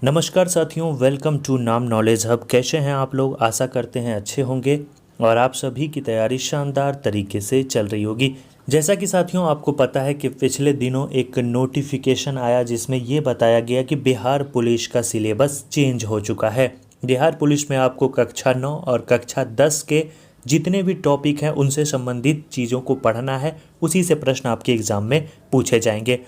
नमस्कार साथियों, welcome to नाम नॉलेज हब। कैसे हैं आप लोग? आशा करते हैं अच्छे होंगे और आप सभी की तैयारी शानदार तरीके से चल रही होगी। जैसा कि साथियों आपको पता है कि पिछले दिनों एक नोटिफिकेशन आया जिसमें ये बताया गया कि बिहार पुलिस का सिलेबस चेंज हो चुका है। बिहार पुलिस में आपको कक्षा 9 और कक्षा 10 के जितने भी टॉपिक हैं उनसे संबंधित चीज़ों को पढ़ना है, उसी से प्रश्न आपके एग्ज़ाम में पूछे जाएंगे।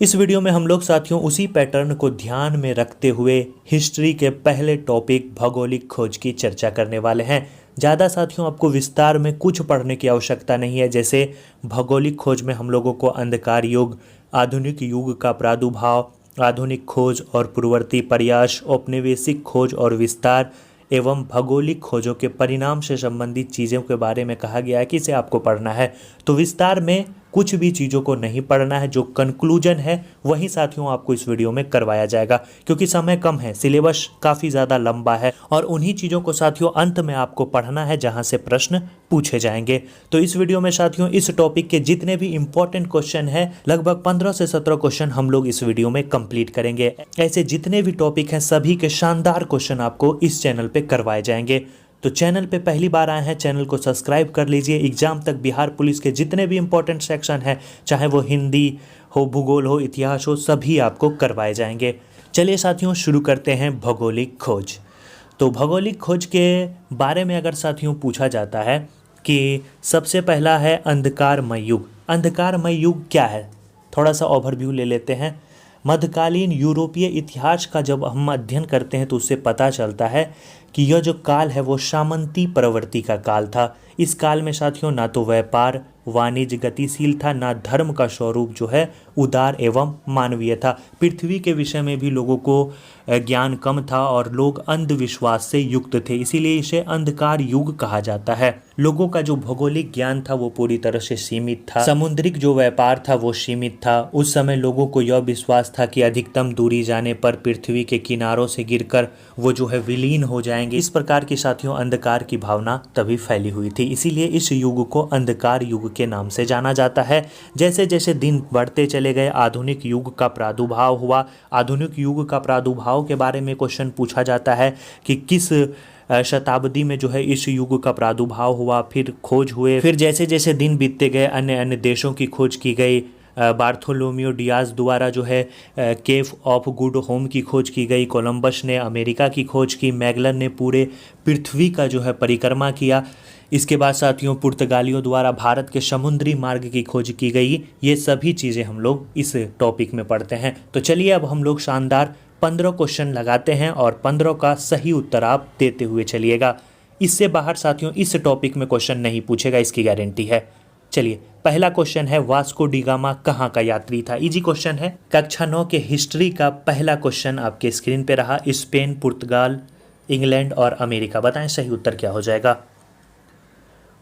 इस वीडियो में हम लोग साथियों उसी पैटर्न को ध्यान में रखते हुए हिस्ट्री के पहले टॉपिक भौगोलिक खोज की चर्चा करने वाले हैं। ज़्यादा साथियों आपको विस्तार में कुछ पढ़ने की आवश्यकता नहीं है। जैसे भौगोलिक खोज में हम लोगों को अंधकार युग, आधुनिक युग का प्रादुर्भाव, आधुनिक खोज और पूर्ववर्ती प्रयास, औपनिवेशिक खोज और विस्तार एवं भौगोलिक खोजों के परिणाम से संबंधित चीज़ों के बारे में कहा गया है कि इसे आपको पढ़ना है। तो विस्तार में कुछ भी चीज़ों को नहीं पढ़ना है, जो कंक्लूजन है वही साथियों आपको इस वीडियो में करवाया जाएगा, क्योंकि समय कम है, सिलेबस काफ़ी ज़्यादा लंबा है और उन्हीं चीज़ों को साथियों अंत में आपको पढ़ना है जहां से प्रश्न पूछे जाएंगे। तो इस वीडियो में साथियों इस टॉपिक के जितने भी इंपॉर्टेंट क्वेश्चन हैं, लगभग 15 से 17 क्वेश्चन हम लोग इस वीडियो में कंप्लीट करेंगे। ऐसे जितने भी टॉपिक हैं सभी के शानदार क्वेश्चन आपको इस चैनल पे करवाए जाएंगे। तो चैनल पे पहली बार आए हैं, चैनल को सब्सक्राइब कर लीजिए। एग्जाम तक बिहार पुलिस के जितने भी इंपॉर्टेंट सेक्शन हैं, चाहे वो हिंदी हो, भूगोल हो, इतिहास हो, सभी आपको करवाए जाएंगे। चलिए साथियों शुरू करते हैं भौगोलिक खोज। तो भौगोलिक खोज के बारे में अगर साथियों पूछा जाता है कि सबसे पहला है अंधकारमय युग। अंधकारमय युग क्या है, थोड़ा सा ओवरव्यू ले लेते हैं। मध्यकालीन यूरोपीय इतिहास का जब हम अध्ययन करते हैं तो उससे पता चलता है कि यह जो काल है वो सामंती प्रवृत्ति का काल था। इस काल में साथियों ना तो व्यापार वाणिज्य गतिशील था, ना धर्म का स्वरूप जो है उदार एवं मानवीय था। पृथ्वी के विषय में भी लोगों को ज्ञान कम था और लोग अंधविश्वास से युक्त थे, इसीलिए इसे अंधकार युग कहा जाता है। लोगों का जो भौगोलिक ज्ञान था वो पूरी तरह से सीमित था। समुद्रिक जो व्यापार था वो सीमित था। उस समय लोगों को यह विश्वास था कि अधिकतम दूरी जाने पर पृथ्वी के किनारों से गिरकर वो जो है विलीन हो जाएंगे। इस प्रकार की साथियों अंधकार की भावना तभी फैली हुई थी, इसीलिए इस युग को अंधकार युग के नाम से जाना जाता है। जैसे जैसे दिन बढ़ते चले गए आधुनिक युग का प्रादुर्भाव हुआ। आधुनिक युग का प्रादुर्भाव के बारे में क्वेश्चन पूछा जाता है कि किस शताब्दी में जो है इस युग का प्रादुर्भाव हुआ, फिर खोज हुए, फिर जैसे जैसे दिन बीतते गए अन्य अन्य देशों की खोज की गई। बार्थोलोमियो डियाज द्वारा जो है केव ऑफ गुड होम की खोज की गई। कोलंबस ने अमेरिका की खोज की। मैगलन ने पूरे पृथ्वी का जो है परिक्रमा किया। इसके बाद साथियों पुर्तगालियों द्वारा भारत के समुद्री मार्ग की खोज की गई। ये सभी चीज़ें हम लोग इस टॉपिक में पढ़ते हैं। तो चलिए अब हम लोग शानदार 15 क्वेश्चन लगाते हैं और 15 का सही उत्तर आप देते हुए चलिएगा। इससे बाहर साथियों इस टॉपिक में क्वेश्चन नहीं पूछेगा, इसकी गारंटी है। चलिए पहला क्वेश्चन है, वास्को डी गामा कहाँ का यात्री था? इजी क्वेश्चन है। कक्षा 9 के हिस्ट्री का पहला क्वेश्चन आपके स्क्रीन पे रहा। स्पेन, पुर्तगाल, इंग्लैंड और अमेरिका, बताएं सही उत्तर क्या हो जाएगा।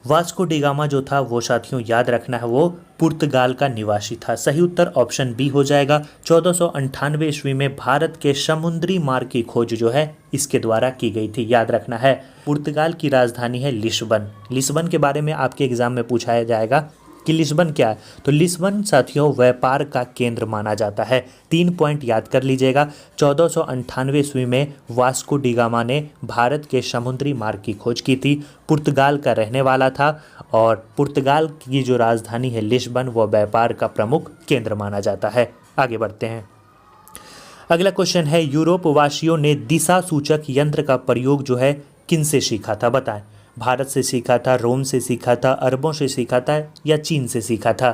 वास्को डी गामा जो था वो साथियों याद रखना है वो पुर्तगाल का निवासी था। सही उत्तर ऑप्शन बी हो जाएगा। 1498 ईस्वी में भारत के समुद्री मार्ग की खोज जो है इसके द्वारा की गई थी, याद रखना है। पुर्तगाल की राजधानी है लिस्बन। लिस्बन के बारे में आपके एग्जाम में पूछाया जाएगा कि लिस्बन क्या है, तो लिस्बन साथियों व्यापार का केंद्र माना जाता है। 3 पॉइंट याद कर लीजिएगा। 1498 ईस्वी में वास्को डी गामा ने भारत के समुद्री मार्ग की खोज की थी। पुर्तगाल का रहने वाला था और पुर्तगाल की जो राजधानी है लिस्बन वो व्यापार का प्रमुख केंद्र माना जाता है। आगे बढ़ते हैं। अगला क्वेश्चन है, यूरोप वासियों ने दिशा सूचक यंत्र का प्रयोग जो है किन से सीखा था? बताएं। भारत से सीखा था, रोम से सीखा था, अरबों से सीखा था या चीन से सीखा था?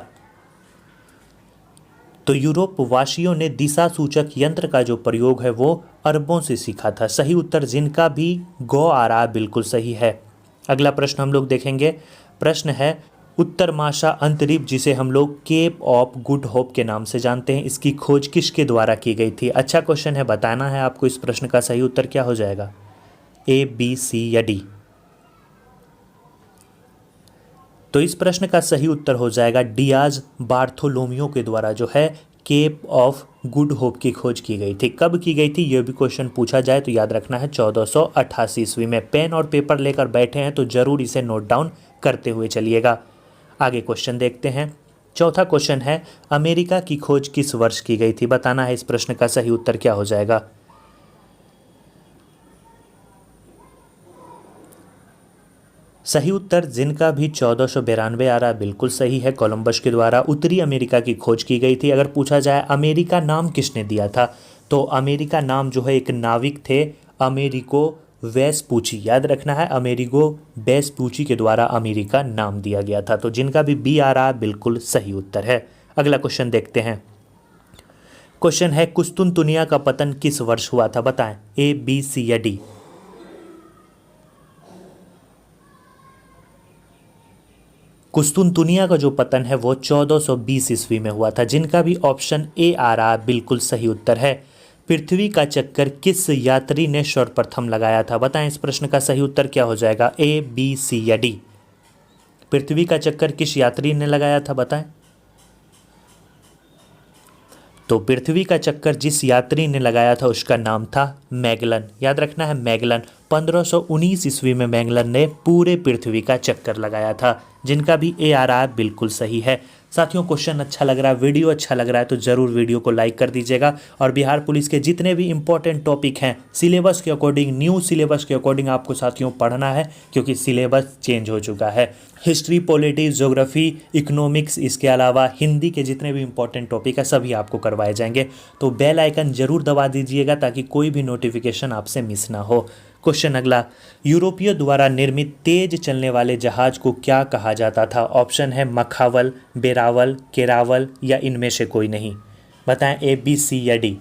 तो यूरोप वासियों ने दिशा सूचक यंत्र का जो प्रयोग है वो अरबों से सीखा था। सही उत्तर जिनका भी गो आ रहा बिल्कुल सही है। अगला प्रश्न हम लोग देखेंगे। प्रश्न है, उत्तर माशा अंतरिक्ष जिसे हम लोग केप ऑफ गुड होप के नाम से जानते हैं, इसकी खोज किसके द्वारा की गई थी? अच्छा क्वेश्चन है, बताना है आपको इस प्रश्न का सही उत्तर क्या हो जाएगा, ए, बी, सी या डी। तो इस प्रश्न का सही उत्तर हो जाएगा डियाज बार्थोलोमियो के द्वारा जो है केप ऑफ गुड होप की खोज की गई थी। कब की गई थी ये भी क्वेश्चन पूछा जाए तो याद रखना है 1488 ईस्वी में। पेन और पेपर लेकर बैठे हैं तो जरूर इसे नोट डाउन करते हुए चलिएगा। आगे क्वेश्चन देखते हैं। चौथा क्वेश्चन है, अमेरिका की खोज किस वर्ष की गई थी? बताना है इस प्रश्न का सही उत्तर क्या हो जाएगा। सही उत्तर जिनका भी 1492 आ रहा है बिल्कुल सही है। कोलंबस के द्वारा उत्तरी अमेरिका की खोज की गई थी। अगर पूछा जाए अमेरिका नाम किसने दिया था, तो अमेरिका नाम जो है एक नाविक थे, अमेरिगो वेस्पूची, याद रखना है, अमेरिगो वेस्पूची के द्वारा अमेरिका नाम दिया गया था। तो जिनका भी बी आ रहा है बिल्कुल सही उत्तर है। अगला क्वेश्चन देखते हैं। क्वेश्चन है कुस्तुनतुनिया का पतन किस वर्ष हुआ था, बताएं, ए बी सी या डी। कुस्तुनतुनिया का जो पतन है वो 1420 ईस्वी में हुआ था। जिनका भी ऑप्शन ए आ रहा बिल्कुल सही उत्तर है। पृथ्वी का चक्कर किस यात्री ने सर्वप्रथम लगाया था, बताएं इस प्रश्न का सही उत्तर क्या हो जाएगा, ए बी सी या डी। पृथ्वी का चक्कर किस यात्री ने लगाया था, बताएं। तो पृथ्वी का चक्कर जिस यात्री ने लगाया था उसका नाम था मैगलन, याद रखना है मैगलन। 1519 ईस्वी में मैगलन ने पूरे पृथ्वी का चक्कर लगाया था। जिनका भी ए आ रहा है बिल्कुल सही है। साथियों क्वेश्चन अच्छा लग रहा है, वीडियो अच्छा लग रहा है तो ज़रूर वीडियो को लाइक कर दीजिएगा। और बिहार पुलिस के जितने भी इंपॉर्टेंट टॉपिक हैं सिलेबस के अकॉर्डिंग, न्यू सिलेबस के अकॉर्डिंग आपको साथियों पढ़ना है, क्योंकि सिलेबस चेंज हो चुका है। हिस्ट्री, पॉलिटी, ज्योग्राफी, इकोनॉमिक्स, इसके अलावा हिंदी के जितने भी इंपॉर्टेंट टॉपिक है सभी आपको करवाए जाएंगे। तो बेल आइकन जरूर दबा दीजिएगा ताकि कोई भी नोटिफिकेशन आपसे मिस ना हो। क्वेश्चन अगला, यूरोपियों द्वारा निर्मित तेज चलने वाले जहाज को क्या कहा जाता था? ऑप्शन है मखावल, बेरावल, केरावल या इनमें से कोई नहीं। बताएं ए बी सी या डी।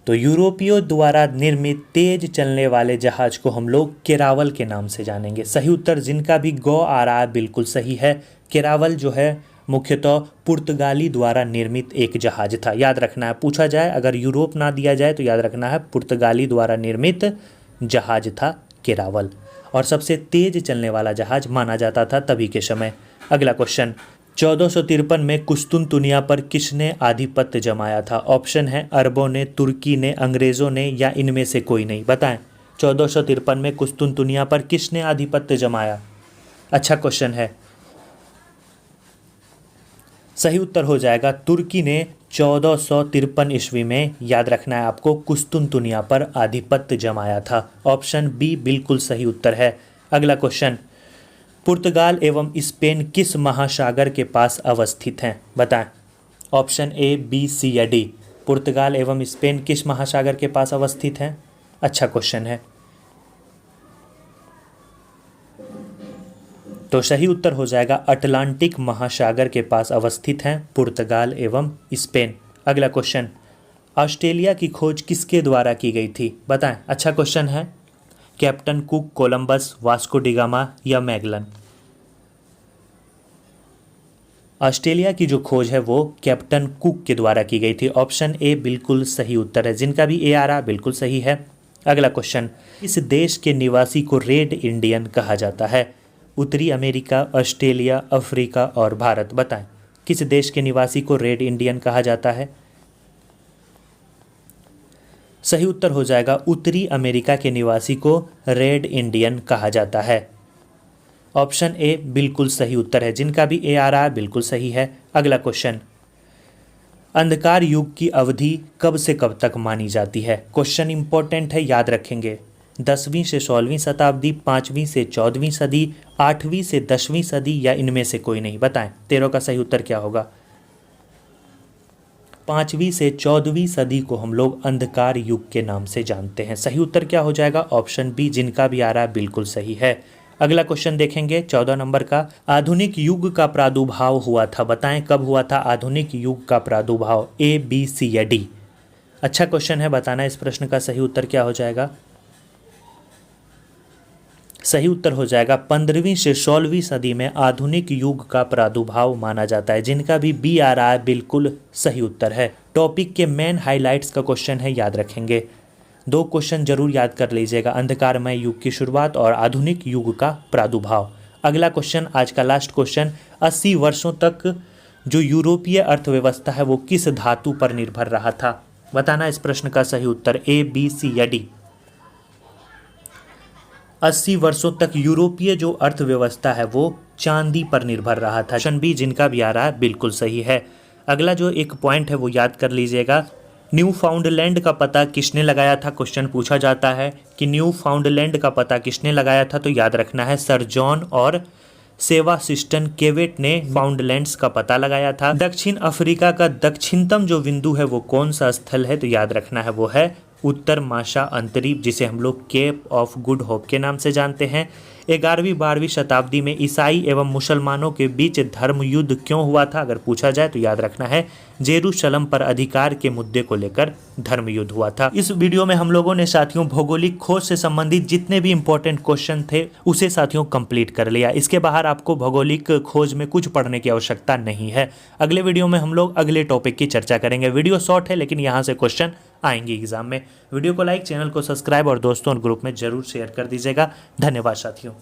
तो यूरोपियों द्वारा निर्मित तेज चलने वाले जहाज को हम लोग केरावल के नाम से जानेंगे। सही उत्तर जिनका भी गौ आ रहा है बिल्कुल सही है। केरावल जो है मुख्यतः पुर्तगाली द्वारा निर्मित एक जहाज था, याद रखना है। पूछा जाए अगर यूरोप ना दिया जाए तो याद रखना है पुर्तगाली द्वारा निर्मित जहाज था केरावल, और सबसे तेज चलने वाला जहाज माना जाता था तभी के समय। अगला क्वेश्चन, 1453 में कुस्तुनतुनिया पर किसने आधिपत्य जमाया था? ऑप्शन है अरबों ने, तुर्की ने, अंग्रेज़ों ने या इनमें से कोई नहीं। बताएं 1453 में कुस्तुनतुनिया पर किसने आधिपत्य जमाया? अच्छा क्वेश्चन है। सही उत्तर हो जाएगा तुर्की ने 1453 ईस्वी में, याद रखना है आपको, कुस्तुनतुनिया पर आधिपत्य जमाया था। ऑप्शन बी बिल्कुल सही उत्तर है। अगला क्वेश्चन, पुर्तगाल एवं स्पेन किस महासागर के पास अवस्थित हैं? बताएं ऑप्शन ए बी सी या डी। पुर्तगाल एवं स्पेन किस महासागर के पास अवस्थित हैं? अच्छा क्वेश्चन है। तो सही उत्तर हो जाएगा अटलांटिक महासागर के पास अवस्थित हैं पुर्तगाल एवं स्पेन। अगला क्वेश्चन, ऑस्ट्रेलिया की खोज किसके द्वारा की गई थी? बताएं। अच्छा क्वेश्चन है। Captain cook, Columbus, Vasco da Gama या मैगलन? ऑस्ट्रेलिया की जो खोज है वो कैप्टन कुक के द्वारा की गई थी। ऑप्शन ए बिल्कुल सही उत्तर है। जिनका भी ए आ रहा बिल्कुल सही है। अगला क्वेश्चन, इस देश के निवासी को रेड इंडियन कहा जाता है? उत्तरी अमेरिका, ऑस्ट्रेलिया, अफ्रीका और भारत। बताएं किस देश के निवासी को रेड इंडियन कहा जाता है? सही उत्तर हो जाएगा उत्तरी अमेरिका के निवासी को रेड इंडियन कहा जाता है। ऑप्शन ए बिल्कुल सही उत्तर है। जिनका भी ए आ रहा है बिल्कुल सही है। अगला क्वेश्चन, अंधकार युग की अवधि कब से कब तक मानी जाती है? क्वेश्चन इंपॉर्टेंट है, याद रखेंगे। 10वीं से 16वीं शताब्दी, 5वीं से 14वीं सदी, 8वीं से 10वीं सदी या इनमें से कोई नहीं। बताएं 13 का सही उत्तर क्या होगा? 5वीं से 14वीं सदी को हम लोग अंधकार युग के नाम से जानते हैं। सही उत्तर क्या हो जाएगा? Option B. जिनका भी आ रहा है बिल्कुल सही है। अगला क्वेश्चन देखेंगे 14 नंबर का, आधुनिक युग का प्रादुर्भाव हुआ था? बताएं कब हुआ था आधुनिक युग का प्रादुर्भाव? ए बी सी या डी। अच्छा क्वेश्चन है, बताना इस प्रश्न का सही उत्तर क्या हो जाएगा? सही उत्तर हो जाएगा 15वीं से 16वीं सदी में आधुनिक युग का प्रादुर्भाव माना जाता है। जिनका भी बी आ रहा है बिल्कुल सही उत्तर है। टॉपिक के मेन हाइलाइट्स का क्वेश्चन है, याद रखेंगे। 2 क्वेश्चन जरूर याद कर लीजिएगा, अंधकारमय युग की शुरुआत और आधुनिक युग का प्रादुर्भाव। अगला क्वेश्चन, आज का लास्ट क्वेश्चन, 80 वर्षों तक जो यूरोपीय अर्थव्यवस्था है वो किस धातु पर निर्भर रहा था? बताना इस प्रश्न का सही उत्तर, ए बी सी या डी। 80 वर्षों तक यूरोपीय जो अर्थव्यवस्था है वो चांदी पर निर्भर रहा था। Option B. जिनका भी आ रहा है बिल्कुल सही है। अगला जो एक पॉइंट है वो याद कर लीजिएगा, न्यू फाउंडलैंड का पता किसने लगाया था, क्वेश्चन पूछा जाता है कि न्यू फाउंडलैंड का पता किसने लगाया था, तो याद रखना है सर जॉन और सेवास्टियन केवेट ने फाउंडलैंड्स का पता लगाया था। दक्षिण अफ्रीका का दक्षिणतम जो बिंदु है वो कौन सा स्थल है, तो याद रखना है वो है उत्तर माशा अंतरीप, जिसे हम लोग केप ऑफ गुड होप के नाम से जानते हैं। 11वीं-12वीं शताब्दी में ईसाई एवं मुसलमानों के बीच धर्म युद्ध क्यों हुआ था, अगर पूछा जाए तो याद रखना है जेरूशलम पर अधिकार के मुद्दे को लेकर धर्म युद्ध हुआ था। इस वीडियो में हम लोगों ने साथियों भौगोलिक खोज से संबंधित जितने भी इंपॉर्टेंट क्वेश्चन थे उसे साथियों कंप्लीट कर लिया। इसके बाहर आपको भौगोलिक खोज में कुछ पढ़ने की आवश्यकता नहीं है। अगले वीडियो में हम लोग अगले टॉपिक की चर्चा करेंगे। वीडियो शॉर्ट है लेकिन यहाँ से क्वेश्चन आएंगे एग्जाम में। वीडियो को लाइक, चैनल को सब्सक्राइब और दोस्तों और ग्रुप में जरूर शेयर कर दीजिएगा। धन्यवाद साथियों।